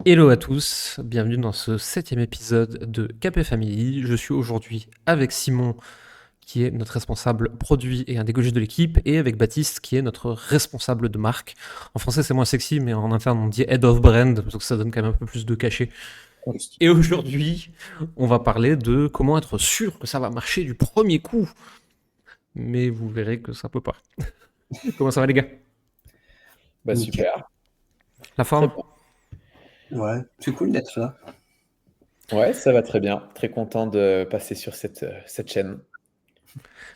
Hello à tous, bienvenue dans ce 7e épisode de KP Family. Je suis aujourd'hui avec Simon, qui est notre responsable produit et un des gauchers de l'équipe, et avec Baptiste, qui est notre responsable de marque. En français, c'est moins sexy, mais en interne, on dit Head of Brand, donc ça donne quand même un peu plus de cachet. Et aujourd'hui, on va parler de comment être sûr que ça va marcher du premier coup. Mais vous verrez que ça peut pas. Comment ça va, les gars? Bah Nickel. super, La très forme? bien. Ouais, c'est cool d'être là. Ouais, ça va très bien. Très content de passer sur cette chaîne.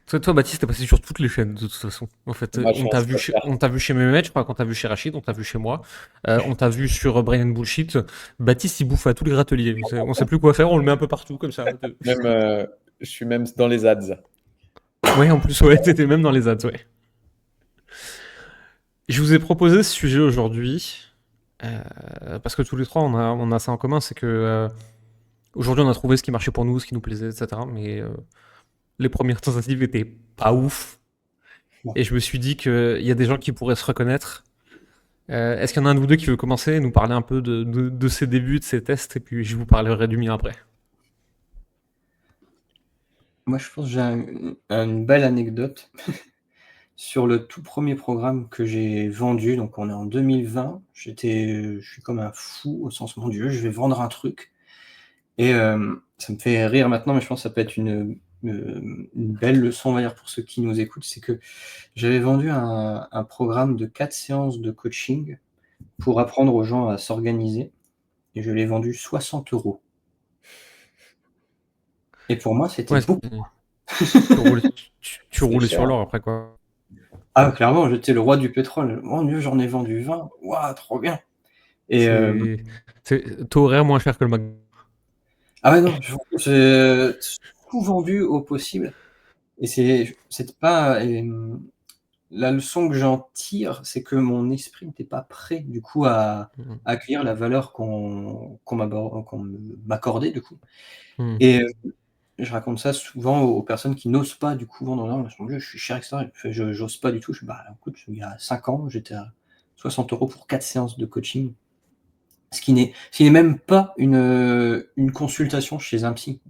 Toi, Baptiste, t'es passé sur toutes les chaînes de toute façon. En fait, Moi, je on t'a pense vu pas chez, faire. on t'a vu chez Mehmet, je crois qu'on t'a vu chez Rachid, on t'a vu chez moi, on t'a vu sur Brain and Bullshit. Baptiste, il bouffe à tous les râteliers. On sait plus quoi faire, on le met un peu partout comme ça. Même, je suis même dans les ads. Ouais, en plus, ouais, t'étais même dans les ads, ouais. Je vous ai proposé ce sujet aujourd'hui parce que tous les trois, on a ça en commun, c'est que aujourd'hui, on a trouvé ce qui marchait pour nous, ce qui nous plaisait, etc. Mais les premières tentatives étaient pas ouf. Ouais. Et je me suis dit qu'il y a des gens qui pourraient se reconnaître. Est-ce qu'il y en a un de vous deux qui veut commencer, nous parler un peu de ses débuts, de ses tests, et puis je vous parlerai du mien après. Moi, je pense que j'ai une belle anecdote sur le tout premier programme que j'ai vendu. Donc, on est en 2020. Je suis comme un fou au sens, mon Dieu, je vais vendre un truc. Et ça me fait rire maintenant, mais je pense que ça peut être une belle leçon, on va dire, pour ceux qui nous écoutent. C'est que j'avais vendu un programme de 4 séances de coaching pour apprendre aux gens à s'organiser. Et je l'ai vendu 60 euros. Et pour moi, c'était Ouais, beaucoup. tu roulais, tu C'est roulais sur cher. l'or après, quoi. Ah, clairement, j'étais le roi du pétrole. Mon Dieu, j'en ai vendu 20. Waouh, trop bien. Et C'est taux horaire moins cher que le Mac. ah ouais, non, j'ai tout vendu au possible. Et c'est pas. La leçon que j'en tire, c'est que mon esprit n'était pas prêt, du coup, à accueillir la valeur qu'on m'accordait, du coup. Et je raconte ça souvent aux personnes qui n'osent pas, du coup, vendre. Non, mon Dieu, je suis cher, etc. J'ose pas du tout. Bah, écoute, il y a 5 ans, j'étais à 60 euros pour 4 séances de coaching. Ce qui n'est même pas une consultation chez un psy.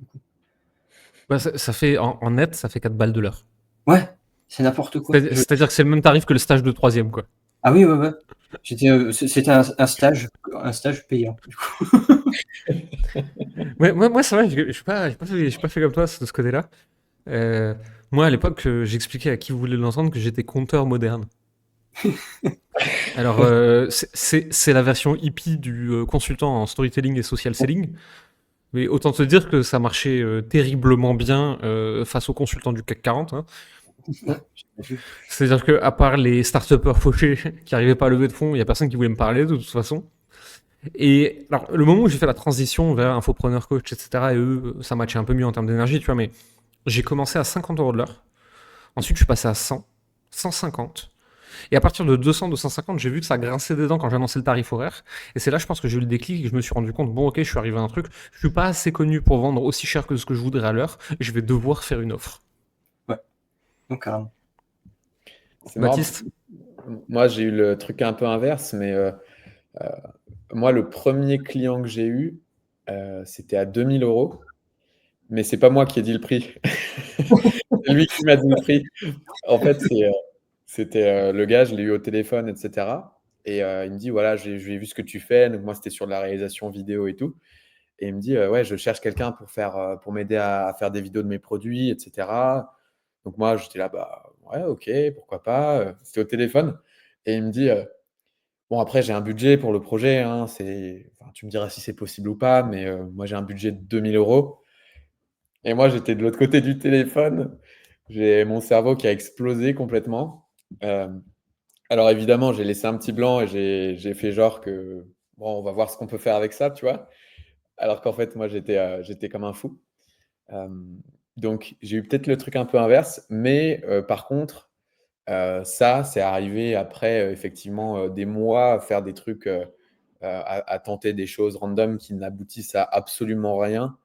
Bah, ça fait, en net, ça fait 4 balles de l'heure. Ouais, c'est n'importe quoi. C'est-à-dire que c'est le même tarif que le stage de troisième, quoi. Ah oui, ouais, ouais. C'était un stage payant, du coup. Moi, c'est vrai, j'ai pas fait comme toi de ce côté-là. Euh, Moi, à l'époque, j'expliquais à qui voulait l'entendre que j'étais compteur moderne. Alors, c'est la version hippie du consultant en storytelling et social selling. Mais autant te dire que ça marchait terriblement bien face aux consultants du CAC 40. Hein. C'est-à-dire qu'à part les start-upers fauchés qui n'arrivaient pas à lever de fonds, il n'y a personne qui voulait me parler de toute façon. Et alors, le moment où j'ai fait la transition vers infopreneur coach, etc., et eux, ça matchait un peu mieux en termes d'énergie, tu vois, mais j'ai commencé à 50 euros de l'heure. Ensuite, je suis passé à 100, 150. Et à partir de 200, 250, j'ai vu que ça grinçait des dents quand j'ai annoncé le tarif horaire. Et c'est là, je pense que j'ai eu le déclic et que je me suis rendu compte, bon, ok, je suis arrivé à un truc, je suis pas assez connu pour vendre aussi cher que ce que je voudrais à l'heure, et je vais devoir faire une offre. Ouais, donc carrément. C'est marrant parce que Baptiste? moi, j'ai eu le truc un peu inverse, mais euh, moi, le premier client que j'ai eu, c'était à 2000 euros, mais c'est pas moi qui ai dit le prix. C'est lui qui m'a dit le prix. En fait, c'était le gars, je l'ai eu au téléphone, etc. Et il me dit, voilà, j'ai vu ce que tu fais. Donc, moi, c'était sur de la réalisation vidéo et tout. Et il me dit, ouais, je cherche quelqu'un pour m'aider à faire des vidéos de mes produits, etc. Donc moi, j'étais là, bah ouais, ok, pourquoi pas. C'était au téléphone. Et il me dit, bon, après, j'ai un budget pour le projet. Hein, enfin, tu me diras si c'est possible ou pas, mais moi, j'ai un budget de 2000 euros. Et moi, j'étais de l'autre côté du téléphone. J'ai mon cerveau qui a explosé complètement. Euh, alors évidemment, j'ai laissé un petit blanc et j'ai fait genre que, bon, on va voir ce qu'on peut faire avec ça, tu vois. Alors qu'en fait, moi, j'étais comme un fou. Euh, donc, j'ai eu peut-être le truc un peu inverse, mais par contre, ça, c'est arrivé après, effectivement, des mois à faire des trucs, à tenter des choses random qui n'aboutissent à absolument rien,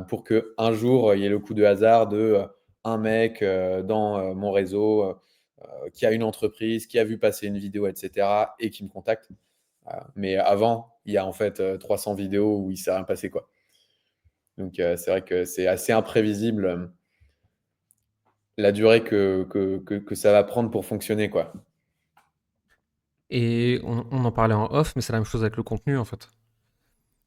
pour qu'un jour, il y ait le coup de hasard de un mec dans mon réseau qui a une entreprise, qui a vu passer une vidéo, etc., et qui me contacte. Mais avant, il y a en fait 300 vidéos où il s'est rien passé, quoi. Donc c'est vrai que c'est assez imprévisible la durée que ça va prendre pour fonctionner, quoi. Et on en parlait en off, mais c'est la même chose avec le contenu en fait.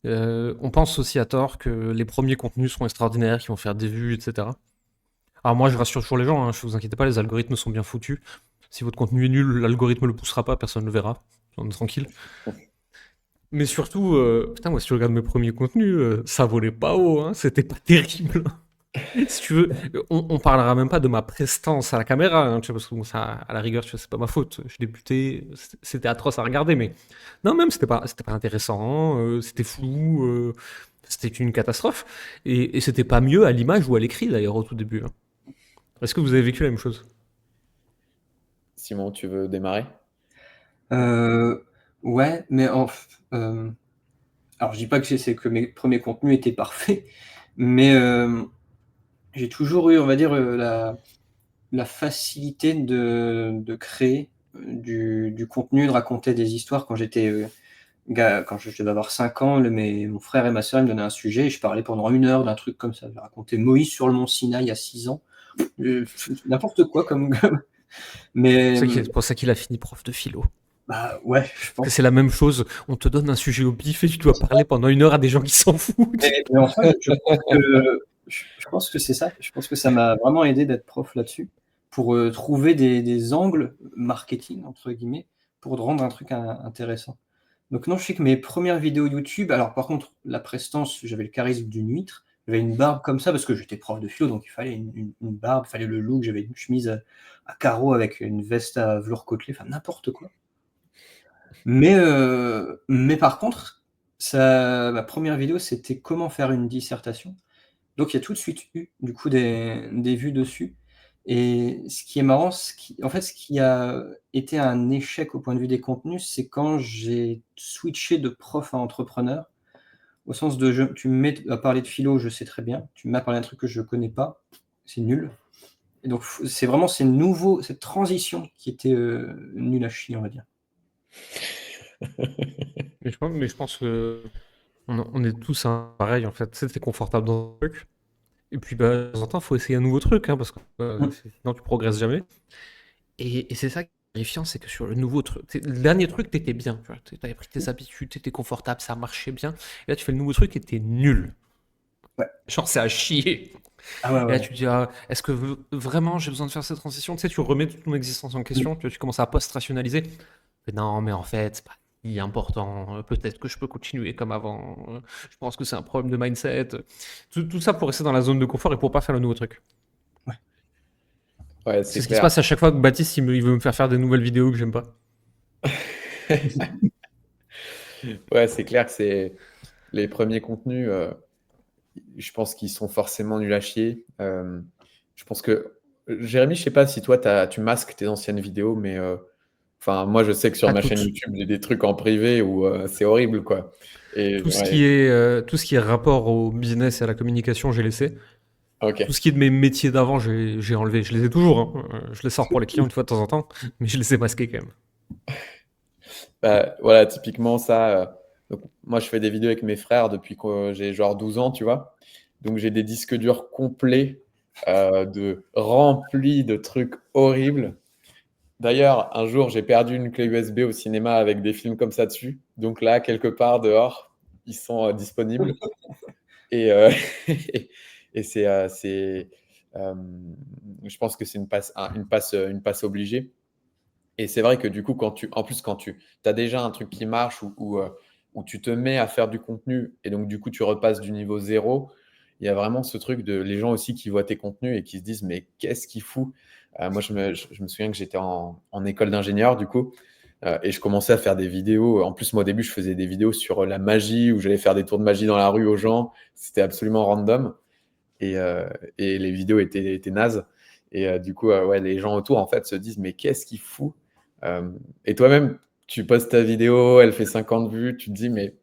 On pense aussi à tort que les premiers contenus seront extraordinaires, qui vont faire des vues, etc. Alors moi je rassure toujours les gens, hein, vous inquiétez pas, les algorithmes sont bien foutus. Si votre contenu est nul, l'algorithme le poussera pas, personne ne le verra. On est tranquille. Mais surtout, putain, moi si tu regardes mes premiers contenus, ça volait pas haut, hein, c'était pas terrible. Si tu veux, on parlera même pas de ma prestance à la caméra, hein, tu vois, parce que bon, ça, à la rigueur, tu vois, c'est pas ma faute. Je débutais, c'était atroce à regarder, mais non, même c'était pas intéressant, c'était flou, c'était une catastrophe, et c'était pas mieux à l'image ou à l'écrit d'ailleurs au tout début, hein. Est-ce que vous avez vécu la même chose? Simon, tu veux démarrer? Ouais, mais alors je dis pas que c'est que mes premiers contenus étaient parfaits, mais j'ai toujours eu, on va dire, la facilité de créer du contenu, de raconter des histoires quand j'étais quand je devais avoir 5 ans. Mon frère et ma sœur ils me donnaient un sujet et je parlais pendant 1 heure d'un truc comme ça. J'ai raconté Moïse sur le mont Sinaï à 6 ans. N'importe quoi mais C'est pour ça qu'il a fini prof de philo. bah ouais, je pense. C'est la même chose, on te donne un sujet au pif et tu dois parler pendant 1 heure à des gens qui s'en foutent. Mais en fait, je pense que c'est ça. Je pense que ça m'a vraiment aidé d'être prof là-dessus, pour trouver des angles marketing, entre guillemets, pour rendre un truc intéressant. Donc non, je sais que mes premières vidéos YouTube, alors par contre, la prestance, j'avais le charisme d'une huître. J'avais une barbe comme ça parce que j'étais prof de philo, donc il fallait une barbe, il fallait le look. J'avais une chemise à carreaux avec une veste à velours côtelé, enfin n'importe quoi. Mais par contre, ma première vidéo, c'était comment faire une dissertation. Donc il y a tout de suite eu du coup des vues dessus. Et ce qui est marrant, en fait, ce qui a été un échec au point de vue des contenus, c'est quand j'ai switché de prof à entrepreneur, au sens de tu me mets à parler de philo, je sais très bien. Tu me mets à parler d'un truc que je connais pas, c'est nul. Et donc c'est vraiment cette transition qui était nulle à chier, on va dire. Mais je pense que on est tous pareil en fait. Tu sais, t'es confortable dans un truc. Et puis bah, de temps en temps, il faut essayer un nouveau truc, hein, parce que sinon tu progresses jamais. Et c'est ça qui est terrifiant, c'est que sur le nouveau truc, le dernier truc, t'étais bien. Tu avais pris tes habitudes, t'étais confortable, ça marchait bien. Et là, tu fais le nouveau truc et t'es nul. Ouais. Genre, c'est à chier. Ah ouais, Et là, ouais. tu te dis, est-ce que vraiment j'ai besoin de faire cette transition? Tu sais, tu remets toute ton existence en question, tu commences à post-rationaliser. Mais non, mais en fait, c'est pas si important. Peut-être que je peux continuer comme avant. Je pense que c'est un problème de mindset. Tout ça pour rester dans la zone de confort et pour pas faire le nouveau truc. Ouais, C'est c'est ce qui se clair. passe à chaque fois que Baptiste il veut me faire des nouvelles vidéos que j'aime pas. Ouais, c'est clair que c'est les premiers contenus, je pense qu'ils sont forcément nuls à chier. Je pense que Jérémy, je sais pas si toi tu masques tes anciennes vidéos, mais enfin moi je sais que sur Pas ma chaîne toutes. YouTube j'ai des trucs en privé où c'est horrible, quoi. Et Tout ce ouais, qui est rapport au business et à la communication, j'ai laissé. ok. Tout ce qui est de mes métiers d'avant, j'ai enlevé. Je les ai toujours, hein. Je les sors pour les clients une fois de temps en temps, mais je les ai masqués quand même. Bah, voilà, typiquement ça. Donc, moi je fais des vidéos avec mes frères depuis que j'ai genre 12 ans, tu vois. Donc j'ai des disques durs complets remplis de trucs horribles. D'ailleurs, un jour, j'ai perdu une clé USB au cinéma avec des films comme ça dessus. Donc là, quelque part dehors, ils sont disponibles. Et, et euh, je pense que c'est une passe obligée. Et c'est vrai que du coup, en plus, quand tu as déjà un truc qui marche où tu te mets à faire du contenu et donc du coup, tu repasses du niveau zéro, il y a vraiment ce truc de les gens aussi qui voient tes contenus et qui se disent, mais qu'est-ce qu'il fout? Moi, je me souviens que j'étais en école d'ingénieur du coup, et je commençais à faire des vidéos. En plus, moi, au début, je faisais des vidéos sur la magie où j'allais faire des tours de magie dans la rue aux gens. C'était absolument random et, euh, et les vidéos étaient nazes. Et du coup, ouais, les gens autour en fait se disent, mais qu'est-ce qu'il fout? Et toi-même, tu postes ta vidéo, elle fait 50 vues, tu te dis, mais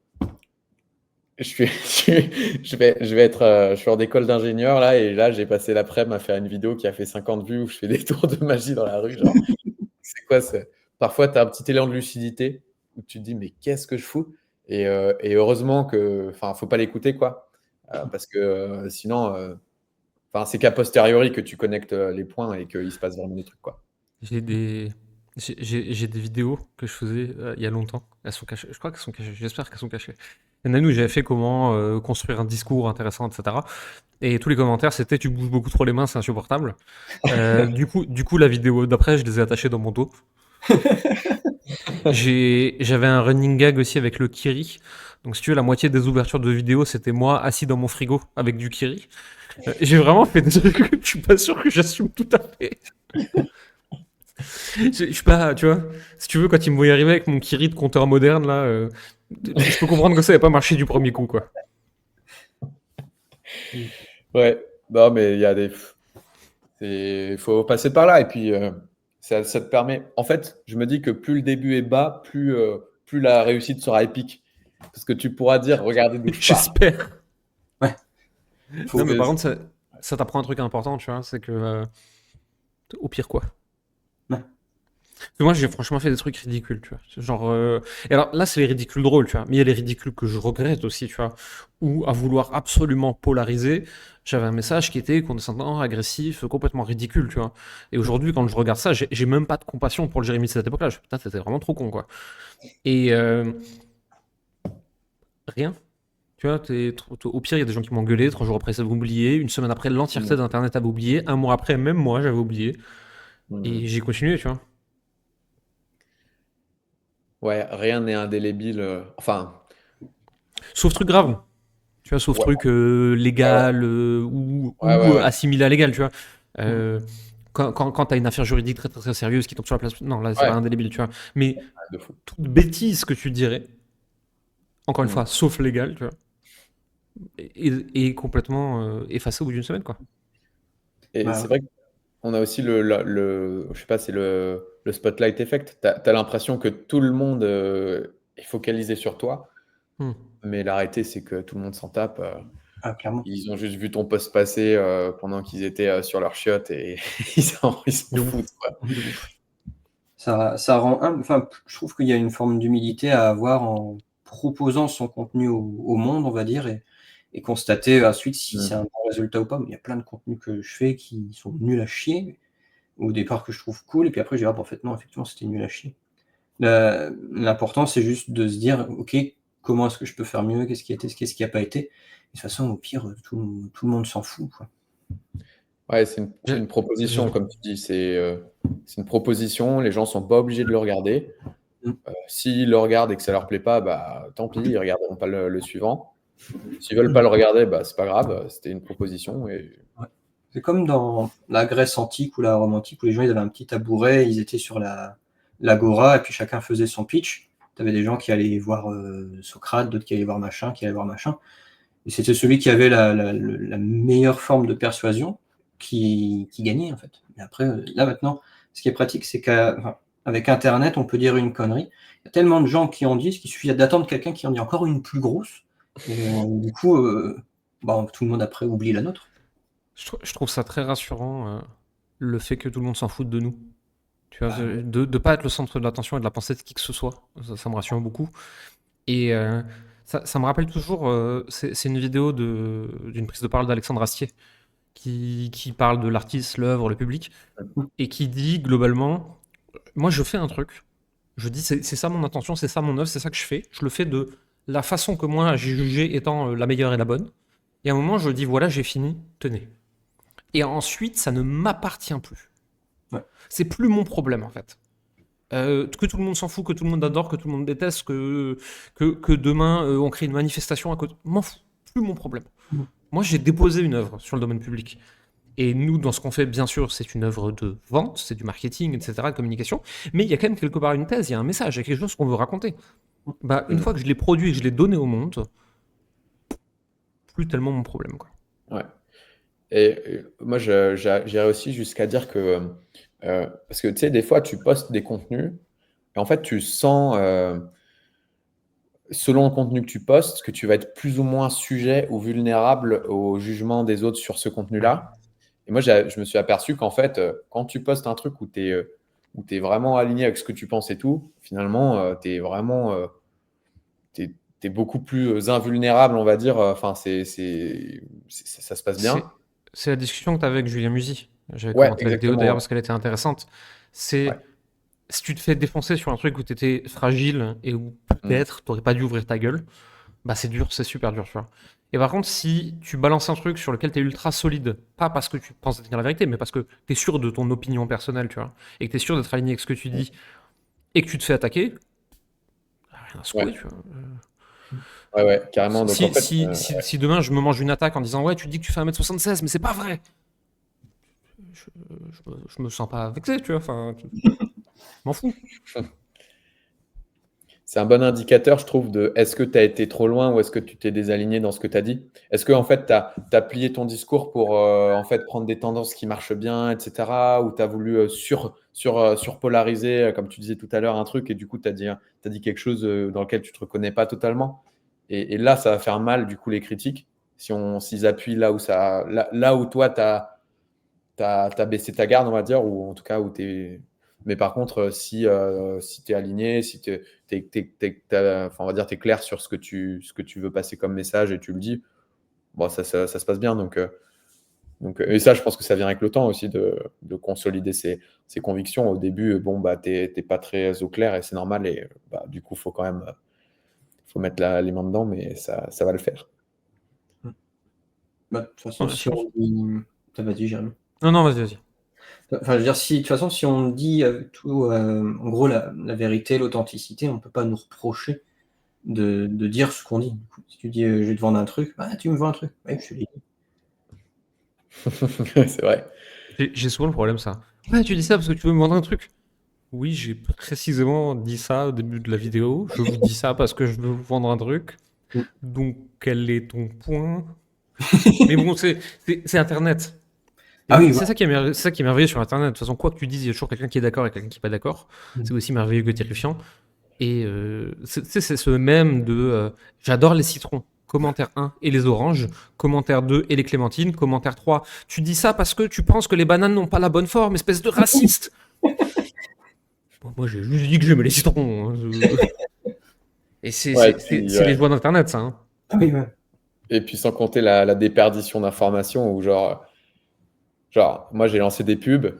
je suis en école d'ingénieur là, et là, j'ai passé l'après-midi à faire une vidéo qui a fait 50 vues où je fais des tours de magie dans la rue. Genre, c'est quoi? Parfois, tu as un petit élan de lucidité où tu te dis, mais qu'est-ce que je fous? Et heureusement que, enfin, faut pas l'écouter, quoi. Parce que sinon, enfin, c'est qu'à posteriori que tu connectes les points et qu'il se passe vraiment des trucs, quoi. J'ai des, j'ai des vidéos que je faisais il y a longtemps. Elles sont cachées. Je crois qu'elles sont cachées. J'espère qu'elles sont cachées. Il y en a une où j'avais fait comment construire un discours intéressant, etc. Et tous les commentaires, c'était tu bouges beaucoup trop les mains, c'est insupportable. Du coup, la vidéo d'après, je les ai attachées dans mon dos. J'avais un running gag aussi avec le Kiri. Donc, si tu veux, la moitié des ouvertures de vidéos, c'était moi assis dans mon frigo avec du Kiri. J'ai vraiment fait des trucs que je suis pas sûr que j'assume tout à fait. Je suis pas, tu vois, si tu veux, quand ils me voyaient arriver avec mon Kiri de compteur moderne, là, je peux comprendre que ça n'avait pas marché du premier coup, quoi. Ouais, non, mais il y a des. Il faut passer par là. Et puis, ça te permet. En fait, je me dis que plus le début est bas, plus la réussite sera épique. Parce que tu pourras dire, regardez d'où je pars. J'espère. Ouais. Non, mais par contre, ça t'apprend un truc important, tu vois, c'est que au pire, quoi. Ouais. Moi, j'ai franchement fait des trucs ridicules, tu vois. Genre, et alors là, c'est les ridicules drôles, tu vois. Mais il y a les ridicules que je regrette aussi, tu vois. Ou à vouloir absolument polariser, j'avais un message qui était condescendant, agressif, complètement ridicule, tu vois. Et aujourd'hui, quand je regarde ça, j'ai même pas de compassion pour le Jérémy de cette époque-là. Je fais, putain, t'étais vraiment trop con, quoi. Et rien. Tu vois, au pire, il y a des gens qui m'ont gueulé, 3 jours après, ça avait oublié. Une semaine après, l'entièreté d'Internet avait oublié. Un mois après, même moi, j'avais oublié. Et j'ai continué, tu vois. Ouais, rien n'est indélébile. Enfin, Sauf truc grave. Tu vois, sauf ouais, truc ouais, légal ou ouais, ouais, ouais. assimilé à légal, tu vois. Euh, quand t'as une affaire juridique très, très, très sérieuse qui tombe sur la place. Non, là, c'est pas Ouais, indélébile, tu vois. Mais de fou. toute bêtise que tu dirais, encore une Mm. fois, sauf légal, tu vois, est complètement effacée au bout d'une semaine, quoi. Et c'est Bah, vrai qu'on a aussi je sais pas, c'est le spotlight effect. T'as l'impression que tout le monde est focalisé sur toi, Hmm. mais la réalité, c'est que tout le monde s'en tape. clairement. Ils ont juste vu ton post passer pendant qu'ils étaient sur leur chiotte et ils s'en De ouf. foutent, quoi. De ouf. Ça rend humble. Enfin, je trouve qu'il y a une forme d'humilité à avoir en proposant son contenu au monde, on va dire, et constater ensuite si c'est un Mm. bon résultat ou pas. Il y a plein de contenus que je fais qui sont nuls à chier, au départ que je trouve cool, et puis après, j'ai dit: «Ah bah, en fait, non, effectivement, c'était nul à chier». L'important, c'est juste de se dire: «OK, comment est-ce que je peux faire mieux? Qu'est-ce qui a été? Qu'est-ce qui a pas été?» Et de toute façon, au pire, tout le monde s'en fout, quoi. Ouais, c'est une proposition, J'avoue. comme tu dis. C'est une proposition. Les gens sont pas obligés de le regarder. Mmh. S'ils le regardent et que ça leur plaît pas, bah tant pis, ils regarderont pas le suivant. S'ils veulent pas le regarder, bah c'est pas grave. C'était une proposition et Ouais. C'est comme dans la Grèce antique ou la Rome antique où les gens, ils avaient un petit tabouret, ils étaient sur l'agora et puis chacun faisait son pitch. Tu avais des gens qui allaient voir, Socrate, d'autres qui allaient voir machin, qui allaient voir machin, et c'était celui qui avait la meilleure forme de persuasion qui gagnait, en fait. Et après, là, maintenant, ce qui est pratique, c'est qu'avec internet, on peut dire une connerie. Il y a tellement de gens qui en disent qu'il suffit d'attendre quelqu'un qui en dit encore une plus grosse et du coup, bah, tout le monde après oublie la nôtre. Je trouve ça très rassurant, le fait que tout le monde s'en foute de nous. Tu vois, Bah, ouais. de pas être le centre de l'attention et de la pensée de qui que ce soit. Ça me rassure beaucoup. Et ça me rappelle toujours, c'est une vidéo d'une prise de parole d'Alexandre Astier qui parle de l'artiste, l'œuvre, le public, et qui dit globalement, moi je fais un truc, je dis c'est ça mon intention, c'est ça mon œuvre, c'est ça que je le fais de la façon que moi j'ai jugé étant la meilleure et la bonne. Et à un moment je dis voilà j'ai fini, tenez. Et ensuite ça ne m'appartient plus. Ouais. C'est plus mon problème en fait. Que tout le monde s'en fout, que tout le monde adore, que tout le monde déteste, que demain on crée une manifestation à côté. M'en fous, plus mon problème. Mmh. Moi, j'ai déposé une œuvre sur le domaine public. Et nous, dans ce qu'on fait, bien sûr, c'est une œuvre de vente, c'est du marketing, etc., de communication. Mais il y a quand même quelque part une thèse, il y a un message, il y a quelque chose qu'on veut raconter. Bah, une Mm. fois que je l'ai produit et que je l'ai donné au monde, plus tellement mon problème, quoi. Ouais. Et moi, j'irais aussi jusqu'à dire que, parce que tu sais, des fois, tu postes des contenus et en fait, tu sens, selon le contenu que tu postes, que tu vas être plus ou moins sujet ou vulnérable au jugement des autres sur ce contenu-là. Et moi, je me suis aperçu qu'en fait, quand tu postes un truc où tu es où tu es vraiment aligné avec ce que tu penses et tout, finalement, tu es vraiment t'es beaucoup plus invulnérable, on va dire. Enfin, ça se passe bien. C'est la discussion que tu avais avec Julien Musi. J'avais Ouais, commenté la vidéo exactement. d'ailleurs Ouais. parce qu'elle était intéressante. Ouais. C'est si tu te fais défoncer sur un truc où tu étais fragile et où peut-être tu n'aurais pas dû ouvrir ta gueule, bah c'est dur, c'est super dur, tu vois. Et par contre, si tu balances un truc sur lequel tu es ultra solide, pas parce que tu penses dire la vérité, mais parce que tu es sûr de ton opinion personnelle, tu vois, et que tu es sûr d'être aligné avec ce que tu dis, et que tu te fais attaquer, rien à secouer, Ouais. tu vois. Ouais, carrément. Donc, en fait, Si demain je me mange une attaque en disant ouais, tu dis que tu fais 1m76, mais c'est pas vrai, je me sens pas vexé, tu vois, enfin, m'en fous. c'est un bon indicateur, je trouve, de est-ce que tu as été trop loin ou est-ce que tu t'es désaligné dans ce que tu as dit. Est-ce que en fait, tu as plié ton discours pour en fait, prendre des tendances qui marchent bien, etc. Ou tu as voulu surpolariser, comme tu disais tout à l'heure, un truc et du coup, tu as dit quelque chose dans lequel tu ne te reconnais pas totalement. Et là, ça va faire mal, du coup, les critiques. S'ils appuient là où toi, tu as baissé ta garde, on va dire, ou en tout cas où tu es. Mais par contre, si tu es aligné, si enfin, on va dire, tu es clair sur ce que tu veux passer comme message et tu le dis, bon, ça se passe bien. Et ça, je pense que ça vient avec le temps aussi de consolider ses convictions. Au début, bon, bah, tu n'es pas très au clair et c'est normal. Et bah, du coup, il faut quand même mettre les mains dedans, mais ça va le faire. Bah, de toute façon, Ouais, si on dit... Vas-y, Jérémy. Non, vas-y. Enfin, je veux dire, si, de toute façon, si on dit tout, en gros, la vérité, l'authenticité, on ne peut pas nous reprocher de dire ce qu'on dit. Du coup, si tu dis je vais te vendre un truc, bah, tu me vends un truc. Ouais, je te l'ai dit. C'est vrai. J'ai souvent le problème, ça. Ouais, tu dis ça parce que tu veux me vendre un truc. Oui, j'ai précisément dit ça au début de la vidéo. Je vous dis ça parce que je veux vous vendre un truc. Mm. Donc, quel est ton point? Mais bon, c'est Internet. Ah oui, C'est ça qui est c'est ça qui est merveilleux sur Internet. De toute façon, quoi que tu dises, il y a toujours quelqu'un qui est d'accord et quelqu'un qui n'est pas d'accord. Mm. C'est aussi merveilleux que terrifiant. Et c'est ce même de j'adore les citrons. Commentaire 1 et les oranges. Commentaire 2 et les clémentines. Commentaire 3. Tu dis ça parce que tu penses que les bananes n'ont pas la bonne forme, espèce de raciste. Bon, moi, j'ai juste dit que j'aimais les citrons. Hein. Et c'est Ouais, puis, les joies d'Internet, ça. Hein. Ah oui, ouais. Et puis sans compter la déperdition d'informations où genre, moi j'ai lancé des pubs.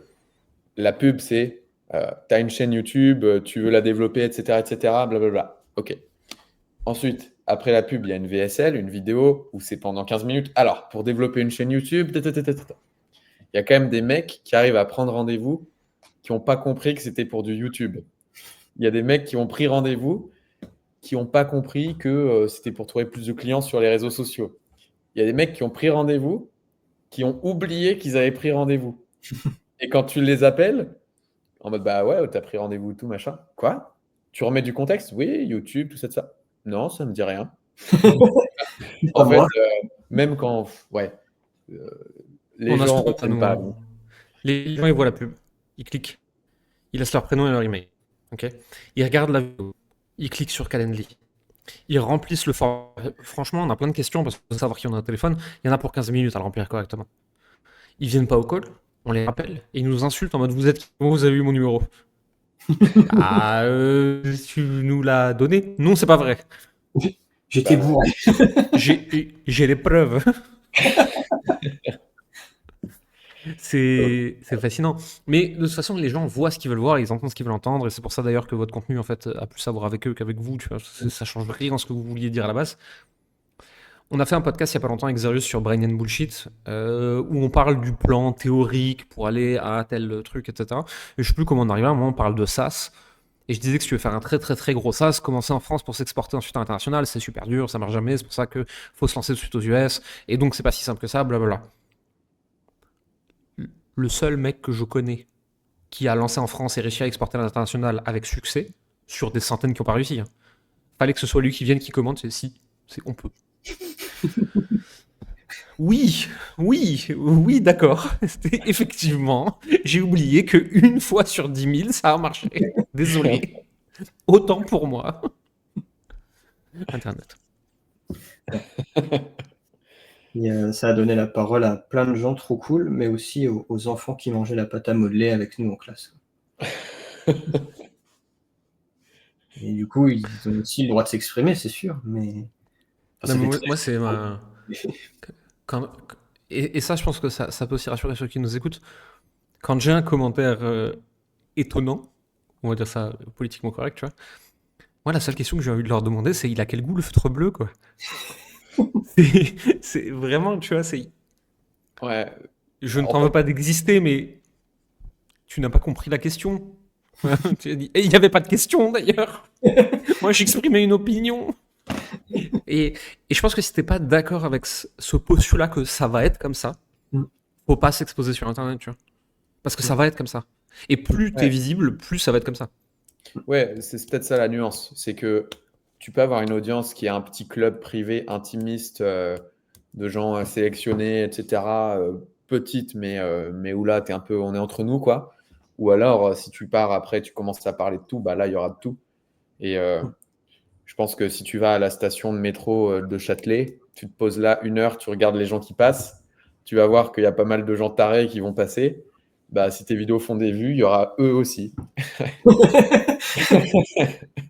La pub c'est tu as une chaîne YouTube, tu veux la développer, etc. etc. Blablabla. Ok. Ensuite, après la pub, il y a une VSL, une vidéo où c'est pendant 15 minutes. Alors, pour développer une chaîne YouTube, il y a quand même des mecs qui arrivent à prendre rendez-vous qui n'ont pas compris que c'était pour du YouTube. Il y a des mecs qui ont pris rendez-vous qui n'ont pas compris que c'était pour trouver plus de clients sur les réseaux sociaux. Il y a des mecs qui ont pris rendez-vous qui ont oublié qu'ils avaient pris rendez-vous. Et quand tu les appelles, en mode bah ouais, t'as pris rendez-vous, tout machin. Quoi? Tu remets du contexte? Oui, YouTube, tout ça, tout ça. Non, ça me dit rien. En fait, même quand, ouais, les On a ce gens droit à retiennent nous. pas. Hein. Les gens, ils voient la pub. Ils cliquent. Ils laissent leur prénom et leur email. Ok. Ils regardent la vidéo. Ils cliquent sur Calendly. Ils remplissent le form. Franchement, on a plein de questions parce qu'il faut savoir qui on a un téléphone. Il y en a pour 15 minutes à le remplir correctement. Ils viennent pas au call, on les rappelle et ils nous insultent en mode vous êtes qui? Comment vous avez eu mon numéro? Ah, tu nous l'as donné? Non, c'est pas vrai. J'étais bourré. J'ai les preuves. C'est fascinant. Mais de toute façon, les gens voient ce qu'ils veulent voir, ils entendent ce qu'ils veulent entendre, et c'est pour ça d'ailleurs que votre contenu en fait a plus à voir avec eux qu'avec vous. Tu vois, ça change rien dans ce que vous vouliez dire à la base. On a fait un podcast il n'y a pas longtemps avec Xerius sur Brain and Bullshit, où on parle du plan théorique pour aller à tel truc, etc. Et je sais plus comment on arrive là, à un moment on parle de SaaS. Et je disais que si tu veux faire un très très très gros SaaS, commencer en France pour s'exporter ensuite à l'international, c'est super dur, ça marche jamais, c'est pour ça qu'il faut se lancer tout de suite aux US, et donc c'est pas si simple que ça, blablabla. Le seul mec que je connais qui a lancé en France et réussi à exporter à l'international avec succès, sur des centaines qui n'ont pas réussi. Hein. Fallait que ce soit lui qui vienne, qui commande, on peut. Oui, d'accord. Effectivement, j'ai oublié que une fois sur 10 000, ça a marché. Désolé. Autant pour moi. Internet. Et, ça a donné la parole à plein de gens trop cool, mais aussi aux enfants qui mangeaient la pâte à modeler avec nous en classe. Et du coup, ils ont aussi le droit de s'exprimer, c'est sûr, mais Non, enfin, ça mais fait moi, très moi, c'est quand- et ça, je pense que ça peut aussi rassurer ceux qui nous écoutent. Quand j'ai un commentaire étonnant, on va dire ça politiquement correct, tu vois. Moi, la seule question que j'ai envie de leur demander, c'est il a quel goût le feutre bleu, quoi. C'est vraiment, tu vois, c'est Ouais. je ne En t'en veux fait, pas d'exister, mais tu n'as pas compris la question. Tu as dit, et il n'y avait pas de question d'ailleurs. Moi, j'exprimais une opinion. Et, et je pense que si t'es pas d'accord avec ce postulat que ça va être comme ça, Mm. faut pas s'exposer sur Internet, tu vois. Parce que Mm. ça va être comme ça. Et plus t'es ouais, visible, plus ça va être comme ça. ouais, c'est peut-être ça la nuance. C'est que tu peux avoir une audience qui est un petit club privé intimiste de gens sélectionnés, etc. Petite, mais où là, on est entre nous, quoi. Ou alors, si tu pars après, tu commences à parler de tout, bah là, il y aura de tout. Et je pense que si tu vas à la station de métro de Châtelet, tu te poses là 1 heure, tu regardes les gens qui passent, tu vas voir qu'il y a pas mal de gens tarés qui vont passer. Bah, si tes vidéos font des vues, il y aura eux aussi.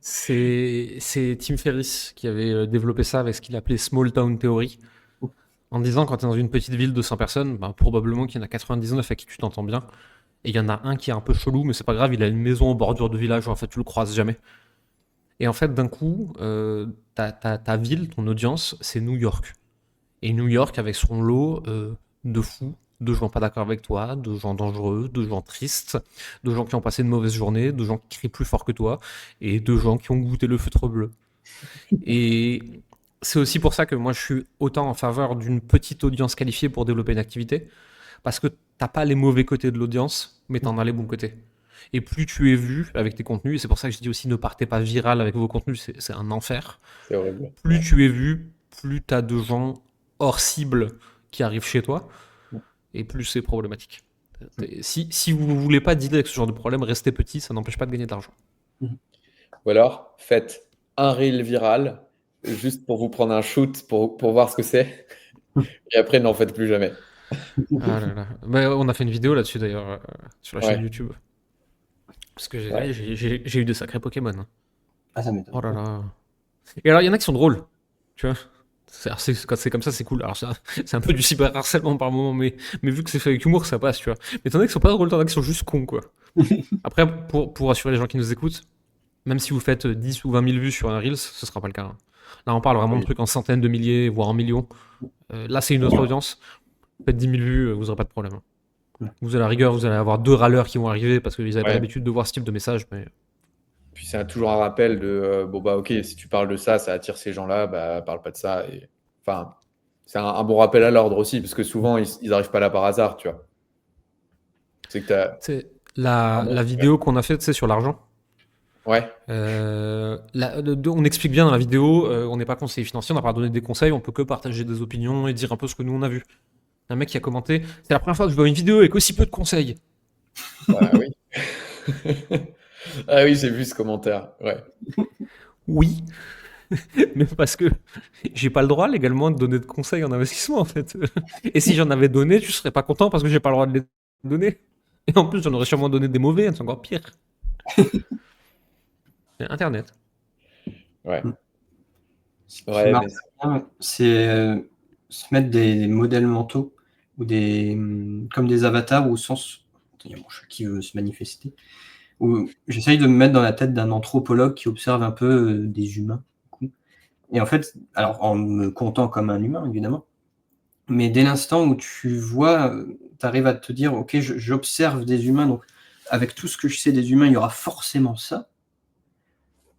C'est Tim Ferriss qui avait développé ça avec ce qu'il appelait Small Town Theory. En disant, quand tu es dans une petite ville de 100 personnes, bah, probablement qu'il y en a 99 à qui tu t'entends bien. Et il y en a un qui est un peu chelou, mais c'est pas grave, il a une maison en bordure de village, en fait, tu le croises jamais. Et en fait, d'un coup, ta ville, ton audience, c'est New York. Et New York, avec son lot de fous, de gens pas d'accord avec toi, de gens dangereux, de gens tristes, de gens qui ont passé une mauvaise journée, de gens qui crient plus fort que toi, et de gens qui ont goûté le feutre bleu. Et c'est aussi pour ça que moi je suis autant en faveur d'une petite audience qualifiée pour développer une activité, parce que t'as pas les mauvais côtés de l'audience, mais t'en as les bons côtés. Et plus tu es vu avec tes contenus, et c'est pour ça que je dis aussi ne partez pas viral avec vos contenus, c'est un enfer. C'est horrible. Plus tu es vu, plus tu as de gens hors cible qui arrivent chez toi, et plus c'est problématique. Si vous voulez pas dealer avec ce genre de problème, restez petit, ça n'empêche pas de gagner de l'argent. Ou alors, faites un reel viral juste pour vous prendre un shoot pour voir ce que c'est. Et après, n'en faites plus jamais. Ah là là. Bah, on a fait une vidéo là-dessus d'ailleurs, sur la chaîne Ouais, YouTube. Parce que ouais. j'ai eu des sacrés Pokémon, hein. Ah, ça m'étonne Oh là pas. là. Et alors, il y en a qui sont drôles, tu vois. Quand c'est comme ça, c'est cool. Alors, c'est un peu du cyberharcèlement par moment, mais vu que c'est fait avec humour, ça passe, tu vois. Mais t'en as qui sont pas drôles, t'en as qui sont juste cons, quoi. Après, pour rassurer les gens qui nous écoutent, même si vous faites 10 ou 20 000 vues sur un Reels, ce sera pas le cas, hein. Là, on parle vraiment de Oui. trucs en centaines de milliers, voire en millions. Là, c'est une autre audience. Faites 10 000 vues, vous aurez pas de problème, hein. Vous, à la rigueur, vous allez avoir 2 râleurs qui vont arriver parce qu'ils n'avaient pas Ouais. l'habitude de voir ce type de message, mais Puis c'est toujours un rappel de bon, bah, ok, si tu parles de ça, ça attire ces gens-là, bah, parle pas de ça. Et... Enfin, c'est un bon rappel à l'ordre aussi, parce que souvent, ils arrivent pas là par hasard, tu vois. C'est que t'as. c'est la Pardon. vidéo qu'on a faite, tu sais, sur l'argent. Ouais, On explique bien dans la vidéo, on n'est pas conseiller financier, on n'a pas donné des conseils, on peut que partager des opinions et dire un peu ce que nous on a vu. Un mec qui a commenté, c'est la première fois que je vois une vidéo avec aussi peu de conseils. bah oui. Ah oui, j'ai vu ce commentaire. Ouais. Oui, mais parce que j'ai pas le droit légalement de donner de conseils en investissement en fait. Et si j'en avais donné, tu serais pas content parce que j'ai pas le droit de les donner. Et en plus, j'en aurais sûrement donné des mauvais, c'est encore pire. C'est Internet. Ouais. Ce qui Ouais, marche mais bien, c'est se mettre des modèles mentaux ou comme des avatars au sens. Attends, il y a mon chat qui veut se manifester. Où j'essaye de me mettre dans la tête d'un anthropologue qui observe un peu des humains. Et en fait, alors en me comptant comme un humain, évidemment, mais dès l'instant où tu vois, tu arrives à te dire, ok, j'observe des humains, donc avec tout ce que je sais des humains, il y aura forcément ça.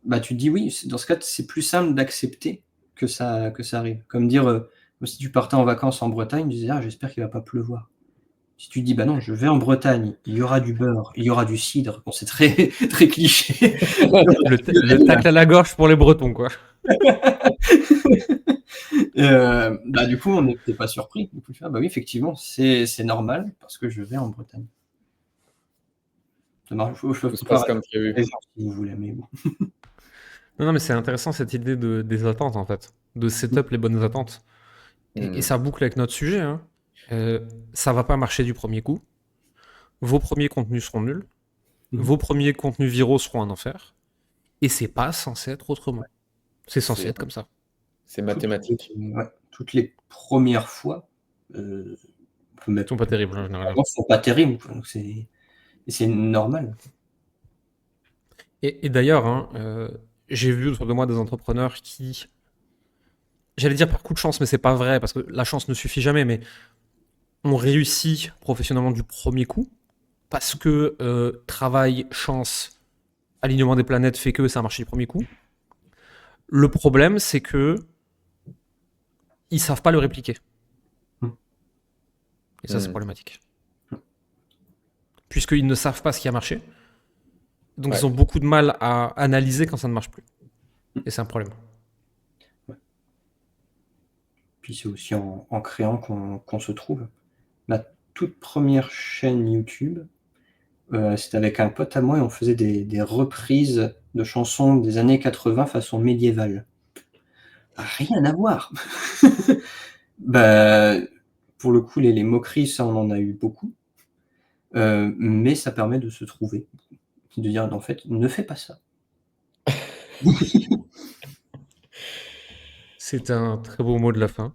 Bah, tu te dis oui, dans ce cas, c'est plus simple d'accepter que ça arrive. Comme dire, si tu partais en vacances en Bretagne, tu disais, ah, j'espère qu'il va pas pleuvoir. Si tu te dis, bah non, je vais en Bretagne, il y aura du beurre, il y aura du cidre, bon, c'est très, très cliché. Le tacle à la gorge pour les Bretons, quoi. Bah, du coup, on n'était pas surpris. Du coup, bah oui, effectivement, c'est normal parce que je vais en Bretagne. Ça marche, je tout peux se pas passe comme prévu. raison si vous voulez, mais bon. Non, non, mais c'est intéressant cette idée des attentes en fait, de setup les bonnes attentes. Et Hmm. ça boucle avec notre sujet, hein. Ça va pas marcher du premier coup. Vos premiers contenus seront nuls. Vos premiers contenus viraux seront un enfer. Et c'est pas censé être autrement. C'est censé C'est- être comme ça. C'est mathématique. Toutes les premières fois, on peut Ils mettre, sont pas terribles en général. sont pas terribles, quoi. Donc c'est normal. Et d'ailleurs, hein, j'ai vu autour de moi des entrepreneurs qui, j'allais dire par coup de chance, mais c'est pas vrai, parce que la chance ne suffit jamais, mais ont réussi professionnellement du premier coup, parce que travail, chance, alignement des planètes fait que ça a marché du premier coup. Le problème, c'est que ils savent pas le répliquer. Et ça, c'est problématique. Puisqu'ils ne savent pas ce qui a marché. Donc, ils ont beaucoup de mal à analyser quand ça ne marche plus. Et c'est un problème. Puis c'est aussi en créant qu'on se trouve. Ma toute première chaîne YouTube, c'était avec un pote à moi et on faisait des reprises de chansons des années 80 façon médiévale. Rien à voir. Bah, pour le coup, les moqueries, ça, on en a eu beaucoup. Mais ça permet de se trouver. De dire, en fait, ne fais pas ça. C'est un très beau mot de la fin.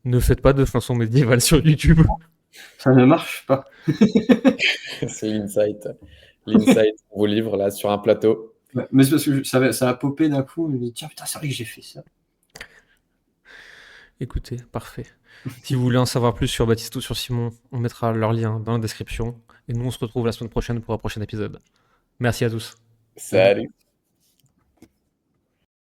Ne faites pas de chansons médiévales sur YouTube. Ça ne marche pas. C'est l'insight. L'insight pour vos livres, là, sur un plateau. Ouais, mais c'est parce que ça a popé d'un coup. Je me dis, tiens, putain, c'est vrai que j'ai fait ça. Écoutez, parfait. Si vous voulez en savoir plus sur Baptiste ou sur Simon, on mettra leur lien dans la description. Et nous, on se retrouve la semaine prochaine pour un prochain épisode. Merci à tous. Salut.